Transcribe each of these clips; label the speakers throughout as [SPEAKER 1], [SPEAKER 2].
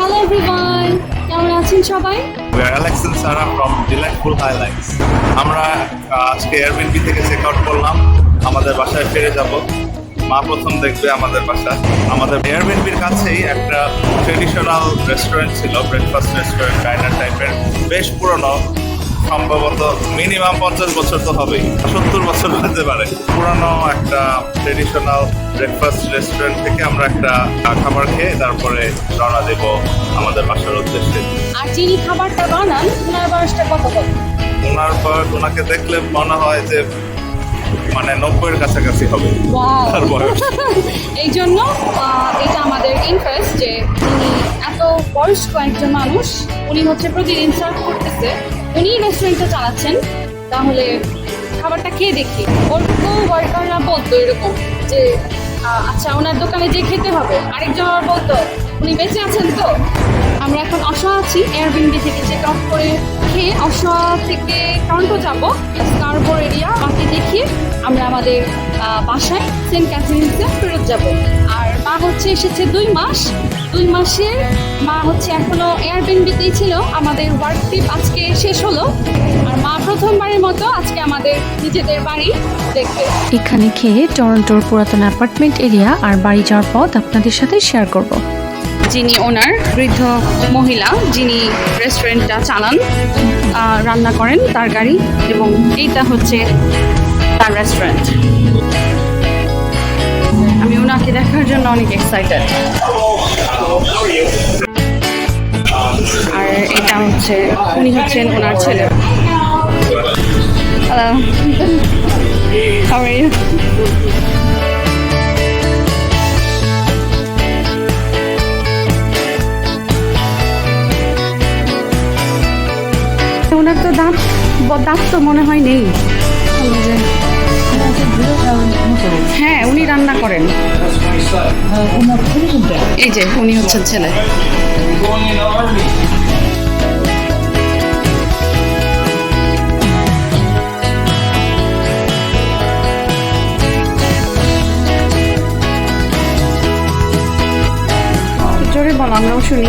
[SPEAKER 1] Hello everyone, কেমন আছেন সবাই?
[SPEAKER 2] We are Alex and Sarah from Delightful Highlights. আমরা আজকে এয়ারবিএনবি থেকে চেক আউট করলাম, আমাদের বাসায় ফিরে যাব। মা প্রথম দেখবে আমাদের বাসা। আমাদের এয়ারবিএনবির কাছেই একটা ট্রেডিশনাল রেস্টুরেন্ট ছিল, ব্রেকফাস্ট রেস্টুরেন্ট, ডাইনার টাইপের, বেশ পুরনো, সম্ভবত মিনিমাম 50 বছর তো হবেই, 70 বছর হতে পারে। পুরানো একটা ট্রেডিশনাল ব্রেকফাস্ট রেস্টুরেন্ট থেকে আমরা একটা খাবার খেয়ে তারপরে রওনা দেব আমাদের বাসার উদ্দেশ্যে।
[SPEAKER 1] আর যিনি খাবারটা বানান ওনার বয়সটা কত?
[SPEAKER 2] ওনাকে দেখলে মনে হয় যে মানে 90-এর কাছাকাছি হবে তার বয়স।
[SPEAKER 1] এই জন্য এটা আমাদের ইন্টারেস্ট যে উনি এত বয়স্ক একজন মানুষ, উনি হচ্ছে প্রতিদিন সার্ভ করতেছে, উনি রেস্টুরেন্টটা চালাচ্ছেন। তাহলে খাবারটা খেয়ে দেখি। ওর ওয়ার্কাররা বলতো এরকম যে আচ্ছা ওনার দোকানে যে খেতে হবে। আরেকজন আবার বলতো উনি বেঁচে আছেন। তো আমরা এখন অসহা আছি, এয়ারবিএনবি থেকে চেক আউট করে খেয়ে অসহা থেকে টরন্টো যাবো, স্কারবোর এরিয়া বাকি দেখিয়ে আমরা আমাদের বাসায় সেন্ট ক্যাথরিনসে ফেরত যাব। আর মা হচ্ছে এসেছে 2 মাসের। মা হচ্ছে এখনো এয়ারবিএনবিতেই ছিল। আমাদের ওয়ার্ক ট্রিপ আজকে শেষ হলো, আর মা প্রথমবারের মতো আজকে আমাদের নিজেদের বাড়ি দেখবে।
[SPEAKER 3] এখানে খেয়ে টরন্টোর পুরাতন অ্যাপার্টমেন্ট এরিয়া আর বাড়ি যাওয়ার পথ আপনাদের সাথে শেয়ার করব।
[SPEAKER 1] যিনি ওনার বৃদ্ধ মহিলা, যিনি রেস্টুরেন্টটা চালান, রান্না করেন, তার গাড়ি, এবং এইটা হচ্ছে তার রেস্টুরেন্ট। আমি ওনাকে দেখার জন্য অনেক এক্সাইটেড। আর এটা হচ্ছে উনি হচ্ছেন ওনার ছেলে। Hello, how are you? ওনার তো দাঁত তো মনে হয় নেই। হ্যাঁ, উনি রান্না করেন। এই যে উনি হচ্ছেন ছেলে। জোরে বলো, আমরাও শুনি।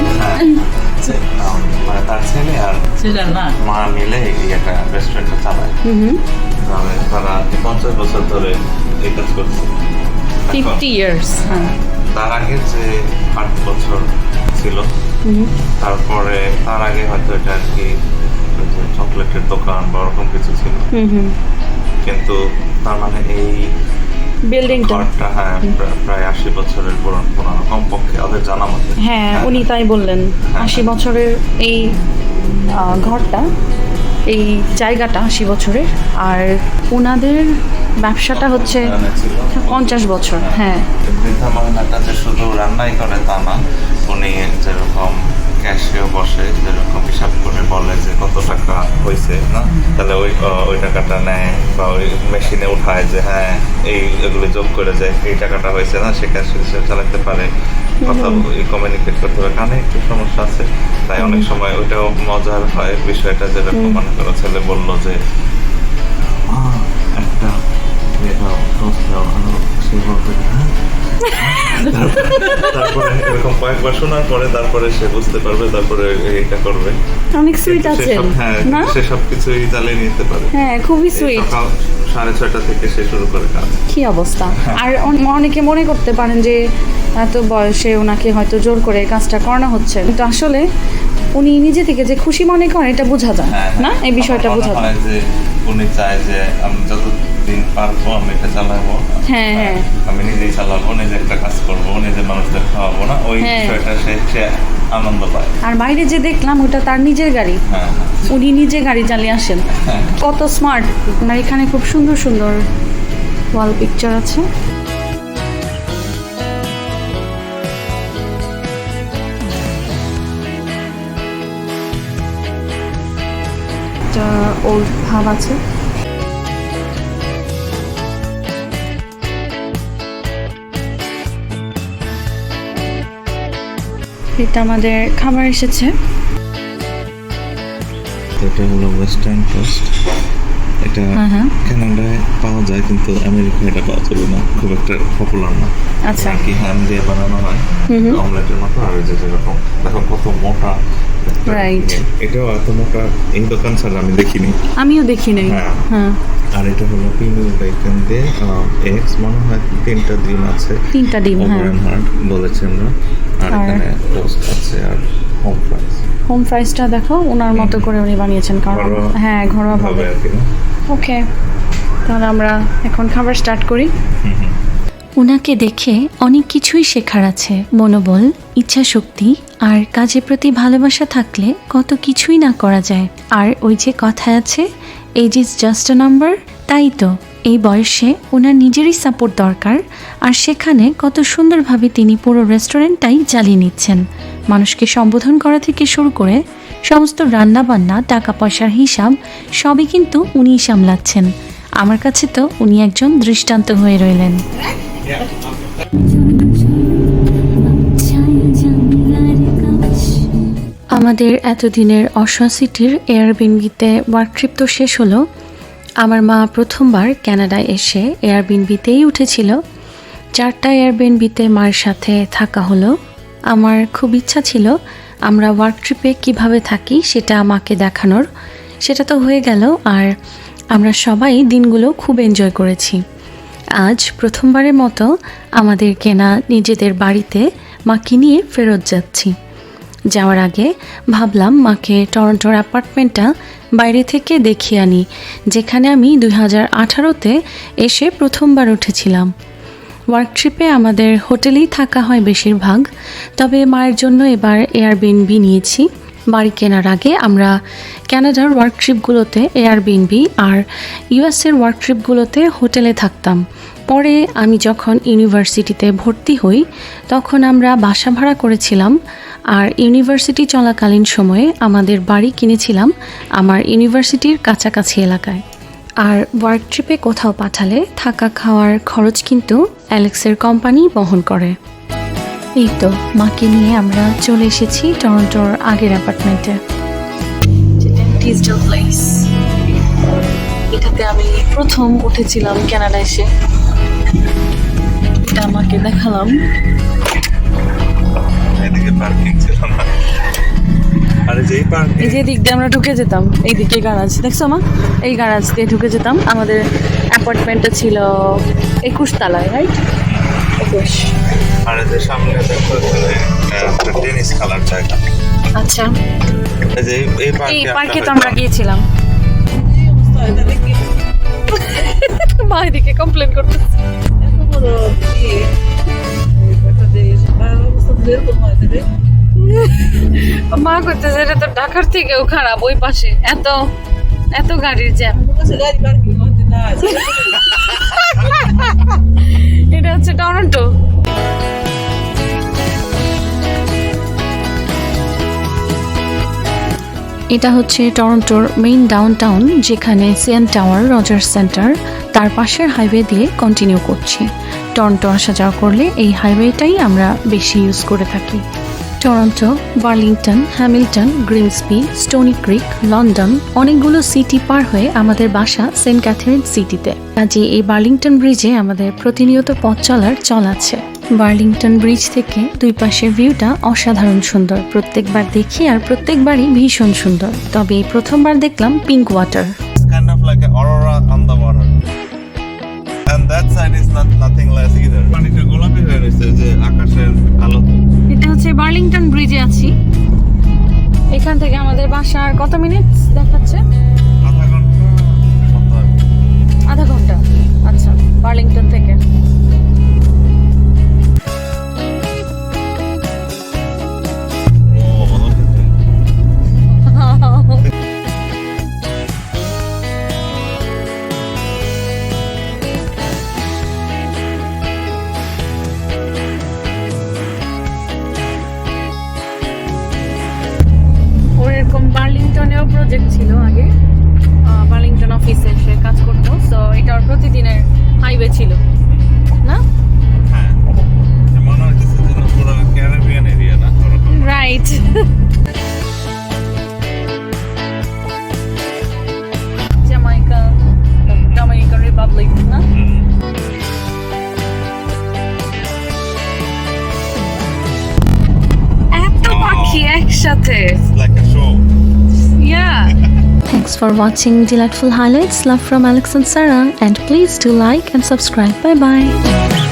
[SPEAKER 2] মানে তার ছেলে আর মা মিলে এই একটা রেস্টুরেন্টটা চালায়। তারা 50 বছর ধরে এই কাজ করছে।
[SPEAKER 1] 50 years।
[SPEAKER 2] তার আগে যে 8 বছর ছিল, তারপরে তার আগে হয়তো এটা আর কি চকলেটের দোকান বা ওরকম কিছু ছিল। কিন্তু তার মানে এই
[SPEAKER 1] বিল্ডিংটা,
[SPEAKER 2] হ্যাঁ, প্রায় 80 বছরের পুরনো কমপক্ষে ওদের জানা মতে।
[SPEAKER 1] হ্যাঁ, উনি তাই বললেন। 80 বছরের এই ঘরটা, এই জায়গাটা 80 বছরের। আর ওনাদের ব্যবসাটা হচ্ছে 50 বছর। হ্যাঁ,
[SPEAKER 2] বৃদ্ধা মহিলাটা যে শুধু রান্নাই করে তা না, উনি যেরকম ক্যাশেও বসে, যেরকম হিসাব করে বলে যে কত টাকা হয়েছে, না তাহলে ওই টাকাটা নেয় বা ওই মেশিনে উঠায় যে হ্যাঁ এগুলো যোগ করে যায়, এই টাকাটা হয়েছে না, সে ক্যাশ হিসেবে চালাতে পারে, কথা কমিউনিকেট করতে পারে। কানে একটু সমস্যা আছে, তাই অনেক সময় ওইটাও মজার হয় বিষয়টা। যেরকম মনে করো ছেলে বললো যে একটা তারপরে এরকম কয়েকবার শোনার পরে তারপরে সে বুঝতে পারবে, তারপরে এটা করবে।
[SPEAKER 1] অনেক সুইট আছে।
[SPEAKER 2] হ্যাঁ,
[SPEAKER 1] না
[SPEAKER 2] সে সবকিছুই চালিয়ে নিতে পারে।
[SPEAKER 1] হ্যাঁ, খুবই সুইট।
[SPEAKER 2] সকাল 6:30 থেকে সে শুরু করে কাজ।
[SPEAKER 1] কি অবস্থা! আর অনেকে মনে করতে পারেন যে এত বয়সে ওনাকে হয়তো জোর করে কাজটা করানো হচ্ছে, কিন্তু আসলে উনি নিজে থেকে যে খুশি মনে করেন এটা বোঝা যায় না, এই বিষয়টা বোঝা যায়
[SPEAKER 2] যে উনি চায় যে আমি যতদিন পারবো আমি এটা চালাবো।
[SPEAKER 1] হ্যাঁ, হ্যাঁ,
[SPEAKER 2] আমি নিজেই চালাবো, নিজে একটা কাজ করবো, নিজে মানুষদের খাওয়াবো, না ওই বিষয়টা সে আনন্দ পায়।
[SPEAKER 1] আর বাইরে যে দেখলাম ওটা তার নিজের গাড়ি।
[SPEAKER 2] হ্যাঁ,
[SPEAKER 1] উনি নিজে গাড়ি চালিয়ে আসেন। কত স্মার্ট! আর এখানে খুব সুন্দর সুন্দর ওয়াল পিকচার আছে। একটা ওল্ড ভাব আছে। এটা আমাদের খাবার এসেছে।
[SPEAKER 2] এটা হলো ওয়েস্টার্ন টোস্ট। এটা কানাডায় পাওয়া যায়, কিন্তু আমেরিকায় এটা পাওয়া যাবে না, খুব একটা পপুলার না।
[SPEAKER 1] আচ্ছা,
[SPEAKER 2] কি হ্যাম দিয়ে বানানো হয় অমলেটের মতো, আর যেরকম দেখো কত মোটা।
[SPEAKER 1] Right.
[SPEAKER 2] এটাও এত মোটা এই দোকান ছাড়া আমি দেখিনি।
[SPEAKER 1] আমিও দেখি নাই।
[SPEAKER 2] হ্যাঁ।
[SPEAKER 1] হ্যাঁ,
[SPEAKER 2] আর এটা হলো পিনিউ বেকন দিয়ে এগস মনে হয় 3টা ডিম আছে।
[SPEAKER 1] 3টা ডিম, হ্যাঁ।
[SPEAKER 2] ওভার হার্ট বলেছে আমরা। আর এখানে টোস্ট আছে আর হোম ফ্রাইস।
[SPEAKER 1] হোম ফ্রাইসটা দেখো ওনার মতো করে উনি বানিয়েছেন, কারণ
[SPEAKER 2] ঘরোয়া
[SPEAKER 1] হ্যাঁ ঘরোয়া
[SPEAKER 2] হবে
[SPEAKER 1] ভাবে।
[SPEAKER 2] আর কি না?
[SPEAKER 1] ওকে, তাহলে আমরা এখন খাবার স্টার্ট করি।
[SPEAKER 3] ওনাকে দেখে অনেক কিছুই শেখার আছে। মনোবল, ইচ্ছাশক্তি আর কাজের প্রতি ভালোবাসা থাকলে কত কিছুই না করা যায়। আর ওই যে কথায় আছে, age is just a number. তাই তো এই বয়সে ওনার নিজেরই সাপোর্ট দরকার, আর সেখানে কত সুন্দরভাবে তিনি পুরো রেস্টুরেন্টটাই চালিয়ে নিচ্ছেন। মানুষকে সম্বোধন করা থেকে শুরু করে সমস্ত রান্নাবান্না, টাকা পয়সার হিসাব সবই কিন্তু উনিই সামলাচ্ছেন। আমার কাছে তো উনি একজন দৃষ্টান্ত হয়ে রইলেন। আমাদের এতদিনের অশোয়া সিটির এয়ারবিএনবিতে ওয়ার্ক ট্রিপ তো শেষ হলো। আমার মা প্রথমবার কানাডায় এসে এয়ারবিএনবিতেই উঠেছিল। 4টা এয়ারবিএনবিতে মার সাথে থাকা হলো। আমার খুব ইচ্ছা ছিল আমরা ওয়ার্ক ট্রিপে কীভাবে থাকি সেটা মাকে দেখানোর। সেটা তো হয়ে গেল, আর আমরা সবাই দিনগুলো খুব এনজয় করেছি। আজ প্রথমবারের মতো আমাদের কেনা নিজেদের বাড়িতে মাকে নিয়ে ফেরত যাচ্ছি। যাওয়ার আগে ভাবলাম মাকে টরন্টোর অ্যাপার্টমেন্টটা বাইরে থেকে দেখিয়ে আনি, যেখানে আমি 2018-তে এসে প্রথমবার উঠেছিলাম। ওয়ার্ক ট্রিপে আমাদের হোটেলেই থাকা হয় বেশিরভাগ, তবে মায়ের জন্য এবার এয়ারবিএনবি নিয়েছি। বাড়ি কেনার আগে আমরা কানাডার ওয়ার্ক ট্রিপগুলোতে এয়ারবিএনবি আর ইউএসের ওয়ার্ক ট্রিপগুলোতে হোটেলে থাকতাম। পরে আমি যখন ইউনিভার্সিটিতে ভর্তি হই তখন আমরা বাসা ভাড়া করেছিলাম, আর ইউনিভার্সিটি চলাকালীন সময়ে আমাদের বাড়ি কিনেছিলাম আমার ইউনিভার্সিটির কাছাকাছি এলাকায়। আর ওয়ার্ক ট্রিপে কোথাও পাঠালে থাকা খাওয়ার খরচ কিন্তু অ্যালেক্সের কোম্পানি বহন করে। এই তো মাকে নিয়ে আমরা চলে এসেছি টরন্টোর আগের অ্যাপার্টমেন্টে। এটাতে আমি প্রথম উঠেছিলাম কানাডা এসে। এটা আমাকে দেখালাম।
[SPEAKER 2] এদিকে পার্কিং ছিল না। আরে যেই পার্কিং,
[SPEAKER 1] এই যে দিক দিয়ে আমরা ঢুকে যেতাম, এইদিকে গারাজ দেখছো মা, এই গারাজ দিয়ে ঢুকে যেতাম। আমাদের অ্যাপার্টমেন্টটা ছিল 21 তলায়, রাইট? 21।
[SPEAKER 2] আর এদের সামনে দেখো এখানে একটা টেনিস খেলার জায়গা।
[SPEAKER 1] আচ্ছা,
[SPEAKER 2] এই যে এই
[SPEAKER 1] এই পার্কে তো আমরা গিয়েছিলাম। মা এদিকে কমপ্লেন করতেছে। মা করতেছে এটা তো ঢাকার থেকেও খারাপ, ওই পাশে এত এত গাড়ির জ্যাম। এটা হচ্ছে টরন্টো।
[SPEAKER 3] এটা হচ্ছে টরন্টোর মেইন ডাউনটাউন, যেখানে সিএন টাওয়ার, রজার্স সেন্টার, তার পাশের হাইওয়ে দিয়ে কন্টিনিউ করছি। টরন্টো আসা যাওয়া করলে এই হাইওয়েটাই আমরা বেশি ইউজ করে থাকি। Toronto, Burlington, Hamilton, Grimsby, Stoney Creek, London, অনেকগুলো সিটি পার হয়ে আমাদের বাসা সেন্ট ক্যাথরিন সিটিতে। কাজে এই বার্লিংটন ব্রিজে আমাদের প্রতিনিয়ত পথ চলার চল আছে। বার্লিংটন ব্রিজ থেকে দুই পাশের ভিউটা অসাধারণ সুন্দর। প্রত্যেকবার দেখি আর প্রত্যেকবারই ভীষণ সুন্দর। তবে এই প্রথমবার দেখলাম pink water.
[SPEAKER 2] kind of like an aurora on the water. And that side is nothing less either. পানিটা গোলাপি হয়ে রয়েছে যে আকাশের আলোতে।
[SPEAKER 1] এটা হচ্ছে বার্লিংটন ব্রিজে আছি। এখান থেকে আমাদের বাসার কত মিনিট দেখাচ্ছে?
[SPEAKER 2] আধা ঘন্টা মতো আর কি।
[SPEAKER 1] আধা ঘন্টা। আচ্ছা, বার্লিংটন থেকে।
[SPEAKER 2] ও, ভালো খেতে।
[SPEAKER 1] ওর এরকম বার্লিংটনেও প্রজেক্ট ছিল আগে, বার্লিংটন অফিসে সে কাজ করতো। সো এটা ওর প্রতিদিনের হাইওয়ে ছিল না?
[SPEAKER 2] হ্যাঁ, মনে হচ্ছে যেন পুরো ক্যারিবিয়ান এরিয়া না ওরকম।
[SPEAKER 1] রাইট। জামাইকা, ডমিনিকান রিপাবলিক না? এত পাখি, মধ্যে
[SPEAKER 2] Like a show.
[SPEAKER 1] Yeah.
[SPEAKER 3] Thanks for watching Delightful Highlights. Love from Alex and Sarah. And please do like and subscribe. Bye bye.